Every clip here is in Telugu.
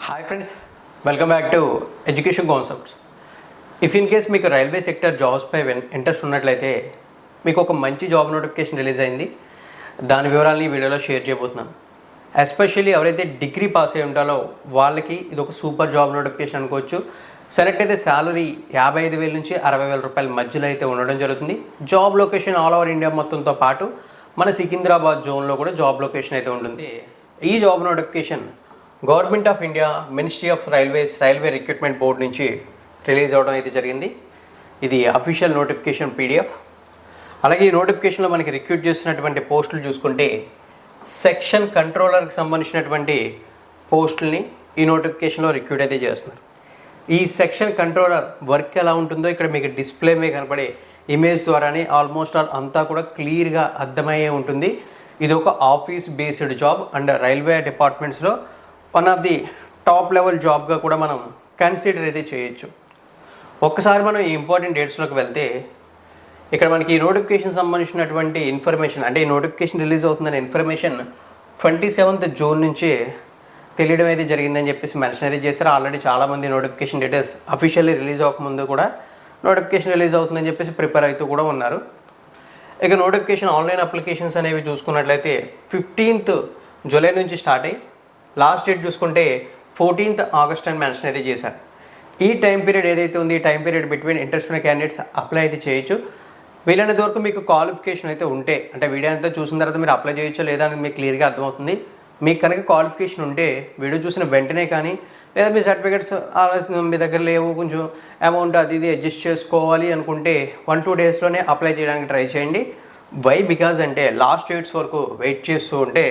Hi friends, welcome back to education concepts. If in case మీకు రైల్వే సెక్టర్ జాబ్స్పై ఇంట్రెస్ట్ ఉన్నట్లయితే మీకు ఒక మంచి జాబ్ నోటిఫికేషన్ రిలీజ్ అయింది. దాని వివరాలని ఈ వీడియోలో షేర్ చేయబోతున్నాను. ఎస్పెషల్లీ ఎవరైతే డిగ్రీ పాస్ అయి ఉంటారో వాళ్ళకి ఇది ఒక సూపర్ జాబ్ నోటిఫికేషన్ అనుకోవచ్చు. సెలెక్ట్ అయితే శాలరీ 55,000 నుంచి 60,000 రూపాయల మధ్యలో అయితే ఉండడం జరుగుతుంది. Job location all over India మొత్తంతో పాటు మన సికింద్రాబాద్ జోన్లో కూడా జాబ్ లొకేషన్ అయితే ఉంటుంది. ఈ job notification government of India ministry of railway recruitment board నుంచి రిలీజ్ అవ్వడం అయితే జరిగింది. ఇది అఫీషియల్ నోటిఫికేషన్ పీడిఎఫ్. అలాగే ఈ నోటిఫికేషన్లో మనకి రిక్రూట్ చేస్తున్నటువంటి పోస్టులు చూసుకుంటే సెక్షన్ కంట్రోలర్కి సంబంధించినటువంటి పోస్టుల్ని ఈ నోటిఫికేషన్లో రిక్రూట్ అయితే చేస్తున్నారు. ఈ సెక్షన్ కంట్రోలర్ వర్క్ ఎలా ఉంటుందో ఇక్కడ మీకు డిస్ప్లే మీద కనపడే ఇమేజ్ ద్వారానే ఆల్మోస్ట్ ఆల్ అంతా కూడా క్లియర్గా అర్థమయ్యే ఉంటుంది. ఇది ఒక office based job and railway డిపార్ట్మెంట్స్లో one of the top level జాబ్గా కూడా మనం కన్సిడర్ అయితే చేయొచ్చు. ఒక్కసారి మనం ఈ ఇంపార్టెంట్ డేట్స్లోకి వెళ్తే ఇక్కడ మనకి ఈ నోటిఫికేషన్ సంబంధించినటువంటి ఇన్ఫర్మేషన్, అంటే ఈ నోటిఫికేషన్ రిలీజ్ అవుతుందనే ఇన్ఫర్మేషన్ 27th జూన్ నుంచి తెలియడం అయితే జరిగిందని చెప్పేసి మెన్షన్ అయితే చేశారు. ఆల్రెడీ చాలామంది నోటిఫికేషన్ డీటెయిల్స్ అఫీషియల్లీ రిలీజ్ అవ్వకముందు కూడా నోటిఫికేషన్ రిలీజ్ అవుతుందని చెప్పేసి ప్రిపేర్ అవుతూ కూడా ఉన్నారు. ఇక నోటిఫికేషన్ ఆన్లైన్ అప్లికేషన్స్ అనేవి చూసుకున్నట్లయితే 15th జూలై నుంచి స్టార్ట్ అయ్యి లాస్ట్ డేట్ చూసుకుంటే 14th ఆగస్ట్ అని మెన్షన్ అయితే చేశారు. ఈ టైం పీరియడ్ ఏదైతే ఉంది, ఈ టైం పీరియడ్ బిట్వీన్ ఇంట్రెస్ట్ ఉన్న క్యాండిడేట్స్ అప్లై అయితే చేయొచ్చు. వీలైనంత వరకు మీకు క్వాలిఫికేషన్ అయితే ఉంటే, అంటే వీడియో అంతా చూసిన తర్వాత మీరు అప్లై చేయొచ్చో లేదా అని మీకు క్లియర్గా అర్థమవుతుంది. మీకు కనుక క్వాలిఫికేషన్ ఉంటే వీడియో చూసిన వెంటనే కానీ, లేదా మీ సర్టిఫికేట్స్ మీ దగ్గర లేవు, కొంచెం అమౌంట్ అది ఇది అడ్జస్ట్ చేసుకోవాలి అనుకుంటే 1-2 డేస్లోనే అప్లై చేయడానికి ట్రై చేయండి. వై బికాజ్ అంటే లాస్ట్ డేట్స్ వరకు వెయిట్ చేస్తూ ఉంటే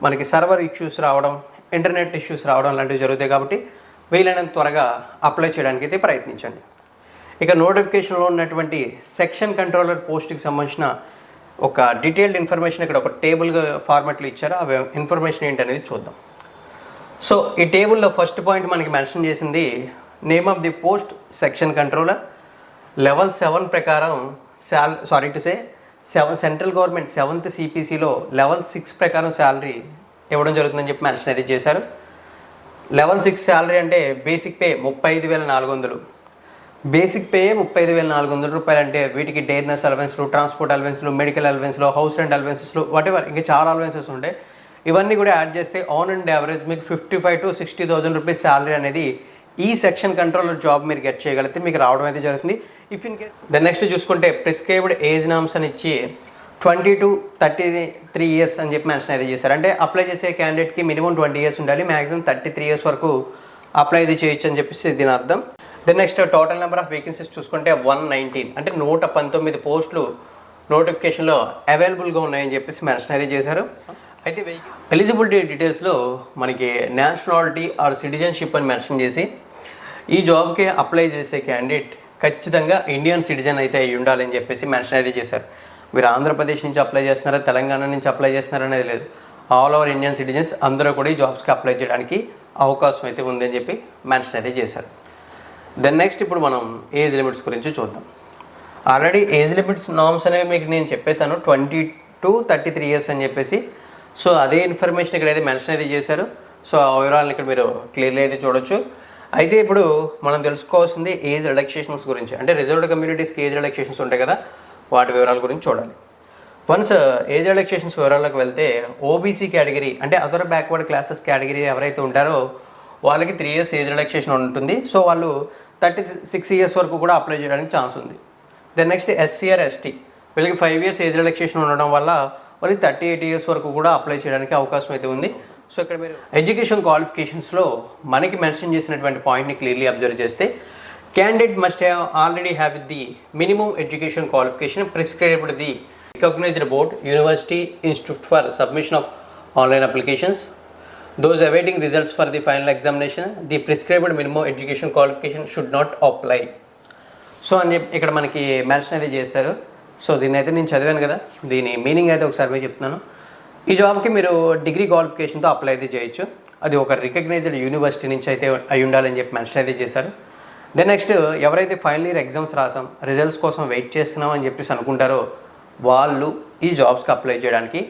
మనకి సర్వర్ ఇష్యూస్ రావడం, ఇంటర్నెట్ ఇష్యూస్ రావడం లాంటివి జరుగుతాయి. కాబట్టి వీలైనంత త్వరగా అప్లై చేయడానికి అయితే ప్రయత్నించండి. ఇక నోటిఫికేషన్లో ఉన్నటువంటి సెక్షన్ కంట్రోలర్ పోస్ట్కి సంబంధించిన ఒక డీటెయిల్డ్ ఇన్ఫర్మేషన్ ఇక్కడ ఒక టేబుల్ ఫార్మాట్లో ఇచ్చారు. ఆ ఇన్ఫర్మేషన్ ఏంటనేది చూద్దాం. సో ఈ టేబుల్లో ఫస్ట్ పాయింట్ మనకి మెన్షన్ చేసింది name of the post section controller. Level 7 ప్రకారం సెంట్రల్ గవర్నమెంట్ 7th CPCలో లెవెల్ 6 ప్రకారం శాలరీ ఇవ్వడం జరుగుతుందని చెప్పి మెన్షన్ అయితే చేశారు. లెవెల్ 6 శాలరీ అంటే బేసిక్ పే 35,400. బేసిక్ పే 35,400 రూపాయలు అంటే వీటికి డైర్నెస్ అలవెన్స్లు, ట్రాన్స్పోర్ట్ అలవెన్స్లు, మెడికల్ అలవెన్స్లు, హౌస్ రెంట్ అలవెన్సెస్లు, వాటెవర్ ఇంకా చాలా అలవెన్సెస్ ఉంటాయి. ఇవన్నీ కూడా యాడ్ చేస్తే ఆన్ అండ్ యావరేజ్ మీకు 55,000 to 60,000 రూపీస్ శాలరీ అనేది ఈ సెక్షన్ కంట్రోలర్ జాబ్ మీరు గెట్ చేయగలిగితే మీకు రావడం అయితే జరుగుతుంది. ఇఫ్ ఇన్ కేస్ నెక్స్ట్ చూసుకుంటే ప్రిస్క్రైబ్డ్ ఏజ్ నామ్స్ అని ఇచ్చి 20 to 33 years అని చెప్పి మెన్షన్ అయితే చేశారు. అంటే అప్లై చేసే క్యాండిడేట్కి మినిమం 20 years ఉండాలి, మ్యాక్సిమం 33 years వరకు అప్లై అయితే చేయొచ్చు అని చెప్పేసి దీని అర్థం. Next total number of vacancies చూసుకుంటే 119, అంటే 119 పోస్టులు నోటిఫికేషన్లో అవైలబుల్గా ఉన్నాయని చెప్పేసి మెన్షన్ అయితే చేశారు. అయితే ఎలిజిబిలిటీ డీటెయిల్స్లో మనకి నేషనాలిటీ ఆర్ సిటిజన్షిప్ అని మెన్షన్ చేసి ఈ జాబ్కి అప్లై చేసే క్యాండిడేట్ ఖచ్చితంగా ఇండియన్ సిటిజన్ అయితే అయి ఉండాలని చెప్పేసి మెన్షన్ అయితే చేశారు. మీరు ఆంధ్రప్రదేశ్ నుంచి అప్లై చేస్తున్నారా, తెలంగాణ నుంచి అప్లై చేస్తున్నారా అనేది లేదు. ఆల్ ఓవర్ ఇండియన్ సిటిజన్స్ అందరూ కూడా ఈ జాబ్స్కి అప్లై చేయడానికి అవకాశం అయితే ఉందని చెప్పి మెన్షన్ అయితే చేశారు. నెక్స్ట్ ఇప్పుడు మనం ఏజ్ లిమిట్స్ గురించి చూద్దాం. ఆల్రెడీ ఏజ్ లిమిట్స్ నామ్స్ అనేవి మీకు నేను చెప్పేశాను, 20 to 33 years అని చెప్పేసి. సో అదే ఇన్ఫర్మేషన్ ఇక్కడైతే మెన్షన్ అయితే చేశారు. సో ఆ వివరాలను ఇక్కడ మీరు క్లియర్లీ అయితే చూడొచ్చు. అయితే ఇప్పుడు మనం తెలుసుకోవాల్సింది ఏజ్ రిలాక్సేషన్స్ గురించి, అంటే రిజర్వ్డ్ కమ్యూనిటీస్కి ఏజ్ రిలాక్సేషన్స్ ఉంటాయి కదా, వాటి వివరాల గురించి చూడాలి. వన్స్ ఏజ్ రిలాక్సేషన్స్ వివరాలకు వెళ్తే ఓబీసీ కేటగిరీ, అంటే అదర్ బ్యాక్వర్డ్ క్లాసెస్ కేటగిరీ ఎవరైతే ఉంటారో వాళ్ళకి 3 years ఏజ్ రిలాక్సేషన్ ఉంటుంది. సో వాళ్ళు 36 years వరకు కూడా అప్లై చేయడానికి ఛాన్స్ ఉంది. నెక్స్ట్ SC or ST వీళ్ళకి 5 years ఏజ్ రిలాక్సేషన్ ఉండడం వల్ల వాళ్ళకి 38 years వరకు కూడా అప్లై చేయడానికి అవకాశం అయితే ఉంది. సో ఇక్కడ మీరు ఎడ్యుకేషన్ క్వాలిఫికేషన్స్లో మనకి మెన్షన్ చేసినటువంటి పాయింట్ని క్లియర్లీ అబ్జర్వ్ చేస్తే candidate must already have the minimum education qualification prescribed the recognised board, university, institute for submission of online applications, those awaiting results for the final examination, the prescribed minimum education qualification should not apply. So అని ఇక్కడ మనకి మెన్షన్ అయితే చేశారు. సో దీన్ని అయితే నేను చదివాను కదా, దీని మీనింగ్ అయితే ఒకసారి మీరు చెప్తున్నాను. ఈ జాబ్కి మీరు డిగ్రీ క్వాలిఫికేషన్తో అప్లై అయితే చేయొచ్చు. అది ఒక రికగ్నైజ్డ్ యూనివర్సిటీ నుంచి అయితే అయి ఉండాలని చెప్పి మెన్షన్ అయితే చేశారు. నెక్స్ట్ ఎవరైతే ఫైనల్ ఇయర్ ఎగ్జామ్స్ రాసాం, రిజల్ట్స్ కోసం వెయిట్ చేస్తున్నాం అని చెప్పేసి అనుకుంటారో వాళ్ళు ఈ జాబ్స్కి అప్లై చేయడానికి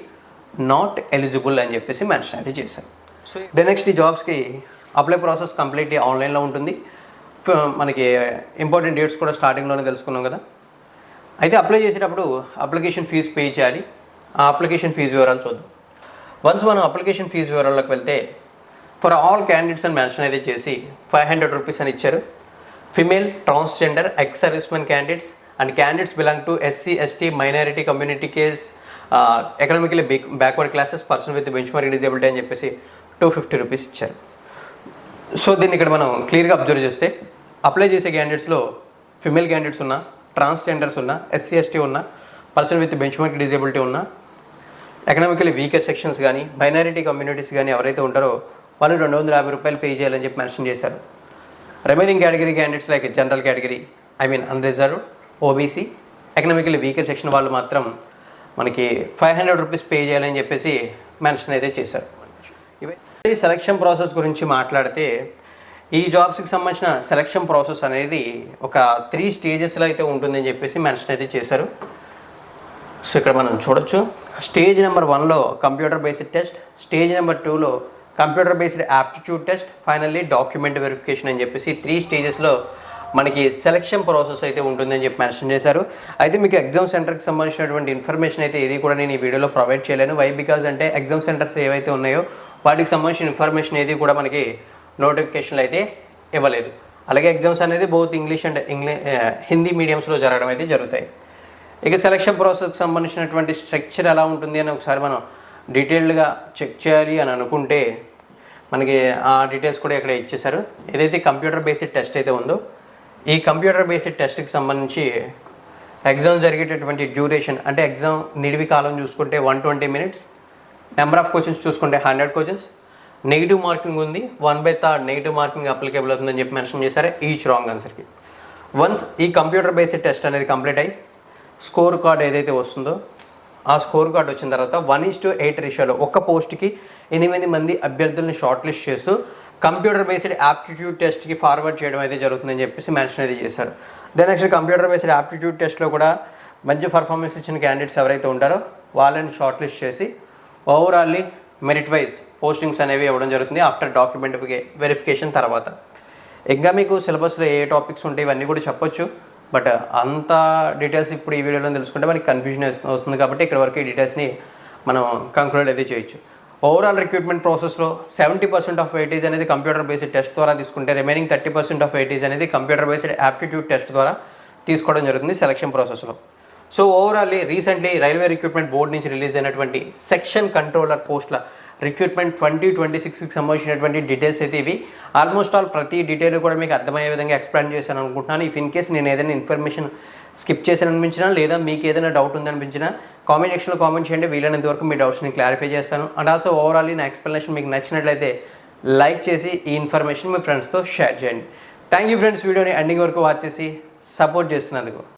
నాట్ ఎలిజిబుల్ అని చెప్పేసి మెన్షన్ అయితే చేశారు. సో నెక్స్ట్ ఈ జాబ్స్కి అప్లై ప్రాసెస్ కంప్లీట్లీ ఆన్లైన్లో ఉంటుంది. మనకి ఇంపార్టెంట్ డేట్స్ కూడా స్టార్టింగ్లోనే తెలుసుకున్నాం కదా. అయితే అప్లై చేసేటప్పుడు అప్లికేషన్ ఫీజు పే చేయాలి. ఆ అప్లికేషన్ ఫీజు వివరాలు చూద్దాం. వన్స్ మనం అప్లికేషన్ ఫీజు వివరాల్లోకి వెళ్తే ఫర్ ఆల్ క్యాండిడేట్స్ అని మెన్షన్ అయితే చేసి 500 రూపీస్ అని ఇచ్చారు. Female, transgender, ex servicemen candidates and candidates belong to SC, ST, minority community case, economically backward classes, person with bench mark disability అని చెప్పేసి 250 రూపీస్ ఇచ్చారు. సో దీన్ని ఇక్కడ మనం క్లియర్గా అబ్జర్వ్ చేస్తే అప్లై చేసే క్యాండిడేట్స్లో ఫిమేల్ క్యాండిడేట్స్ ఉన్నా, ట్రాన్స్జెండర్స్ ఉన్నా, ఎస్సీ, ఎస్టీ ఉన్నా, person with bench mark disability ఉన్నా, ఎకనామికలీ వీకర్ సెక్షన్స్ కానీ, మైనారిటీ కమ్యూనిటీస్ కానీ ఎవరైతే ఉంటారో వాళ్ళు 250 రూపాయలు పే చేయాలని చెప్పి మెన్షన్ చేశారు. Remaining category candidates like general category, unreserved, OBC, economically weaker section వాళ్ళు మాత్రం మనకి 500 రూపీస్ పే చేయాలని చెప్పేసి మెన్షన్ అయితే చేశారు. ఇవి సెలక్షన్ ప్రాసెస్ గురించి మాట్లాడితే ఈ జాబ్స్కి సంబంధించిన సెలక్షన్ ప్రాసెస్ అనేది ఒక 3 స్టేజెస్లో అయితే ఉంటుందని చెప్పేసి మెన్షన్ అయితే చేశారు. సో ఇక్కడ మనం చూడొచ్చు. స్టేజ్ నెంబర్ 1లో computer based test, stage number 2లో computer based aptitude test, finally document verification అని చెప్పేసి 3 స్టేజెస్లో మనకి సెలక్షన్ ప్రాసెస్ అయితే ఉంటుందని చెప్పి మెన్షన్ చేశారు. అయితే మీకు ఎగ్జామ్ సెంటర్కి సంబంధించినటువంటి ఇన్ఫర్మేషన్ అయితే ఏది కూడా నేను ఈ వీడియోలో ప్రొవైడ్ చేయలేను. వై బికాజ్ అంటే ఎగ్జామ్ సెంటర్స్ ఏవైతే ఉన్నాయో వాటికి సంబంధించిన ఇన్ఫర్మేషన్ ఏది కూడా మనకి నోటిఫికేషన్లు అయితే ఇవ్వలేదు. అలాగే ఎగ్జామ్స్ అనేది బోత్ ఇంగ్లీష్ అండ్ హిందీ మీడియంస్లో జరగడం అయితే జరుగుతాయి. ఇక సెలక్షన్ ప్రాసెస్కి సంబంధించినటువంటి స్ట్రక్చర్ ఎలా ఉంటుంది అని ఒకసారి మనం డీటెయిల్డ్గా చెక్ చేయాలి అని అనుకుంటే మనకి ఆ డీటెయిల్స్ కూడా ఇక్కడ ఇచ్చేశారు. ఏదైతే కంప్యూటర్ బేస్డ్ టెస్ట్ అయితే ఉందో ఈ కంప్యూటర్ బేస్డ్ టెస్ట్కి సంబంధించి ఎగ్జామ్ జరిగేటటువంటి డ్యూరేషన్ అంటే ఎగ్జామ్ నిడివి కాలం చూసుకుంటే 120 మినిట్స్, నెంబర్ ఆఫ్ క్వశ్చన్స్ చూసుకుంటే 100 క్వశ్చన్స్, నెగిటివ్ మార్కింగ్ ఉంది, 1/3 నెగిటివ్ మార్కింగ్ అప్లికేబుల్ అవుతుందని చెప్పి మెన్షన్ చేశారు ఈచ్ రాంగ్ ఆన్సర్కి. వన్స్ ఈ కంప్యూటర్ బేస్డ్ టెస్ట్ అనేది కంప్లీట్ అయ్యి స్కోర్ కార్డ్ ఏదైతే వస్తుందో ఆ స్కోర్ కార్డ్ వచ్చిన తర్వాత 1:8 రేషియోలో ఒక్క పోస్ట్కి 8 మంది అభ్యర్థుల్ని షార్ట్ లిస్ట్ చేస్తూ కంప్యూటర్ బేస్డ్ యాప్టిట్యూడ్ టెస్ట్కి ఫార్వర్డ్ చేయడం అయితే జరుగుతుందని చెప్పేసి మెన్షన్ అయితే చేశారు. Then next computer based aptitude టెస్ట్లో కూడా మంచి పర్ఫార్మెన్స్ ఇచ్చిన క్యాండిడేట్స్ ఎవరైతే ఉంటారో వాళ్ళని షార్ట్ లిస్ట్ చేసి ఓవరాల్లీ మెరిట్ వైజ్ పోస్టింగ్స్ అనేవి ఇవ్వడం జరుగుతుంది ఆఫ్టర్ డాక్యుమెంట్ వెరిఫికేషన్ తర్వాత. ఇంకా మీకు సిలబస్లో ఏ టాపిక్స్ ఉంటాయి ఇవన్నీ కూడా చెప్పొచ్చు, బట్ అంత డీటెయిల్స్ ఇప్పుడు ఈ వీడియోలో తెలుసుకుంటే మనకి కన్ఫ్యూజన్ వస్తుంది కాబట్టి ఇక్కడ వరకు ఈ డీటెయిల్స్ని మనం కంక్లూడ్ అయితే చేయొచ్చు. ఓవరాల్ రిక్రూట్మెంట్ ప్రాసెస్లో 70% ఆఫ్ వెయిటేజ్ అనేది కంప్యూటర్ బేస్డ్ టెస్ట్ ద్వారా తీసుకుంటే రిమైనింగ్ 30% ఆఫ్ వెయిటేజ్ అనేది కంప్యూటర్ బేస్డ్ యాప్టిట్యూడ్ టెస్ట్ ద్వారా తీసుకోవడం జరుగుతుంది సెలక్షన్ ప్రాసెస్లో. So ఓవరాల్లీ recently railway recruitment board నుంచి రిలీజ్ అయినటువంటి సెక్షన్ కంట్రోలర్ పోస్టుల రిక్రూట్మెంట్ 2026కి సంబంధించినటువంటి డీటెయిల్స్ అయితే ఇవి. ఆల్మోస్ట్ ఆల్ ప్రతి డీటెయిల్ కూడా మీకు అర్థమయ్యే విధంగా ఎక్స్ప్లెయిన్ చేశాను అనుకుంటున్నాను. ఇఫ్ ఇన్ కేస్ నేను ఏదైనా ఇన్ఫర్మేషన్ స్కిప్ చేశాను అనిపించినా లేదా మీకు ఏదైనా డౌట్ ఉందనిపించినా కామెంట్ సెక్షన్లో కామెంట్ చేయండి. వీలైనంత వరకు మీ డౌట్స్ని క్లారిఫై చేస్తాను. అండ్ ఆల్సో ఓవరాల్లీ నా ఎక్స్ప్లెనేషన్ మీకు నచ్చినట్లయితే లైక్ చేసి ఈ ఇన్ఫర్మేషన్ మీ ఫ్రెండ్స్తో షేర్ చేయండి. థ్యాంక్ యూ ఫ్రెండ్స్, వీడియోని ఎండింగ్ వరకు వాచ్ చేసి సపోర్ట్ చేస్తున్నందుకు.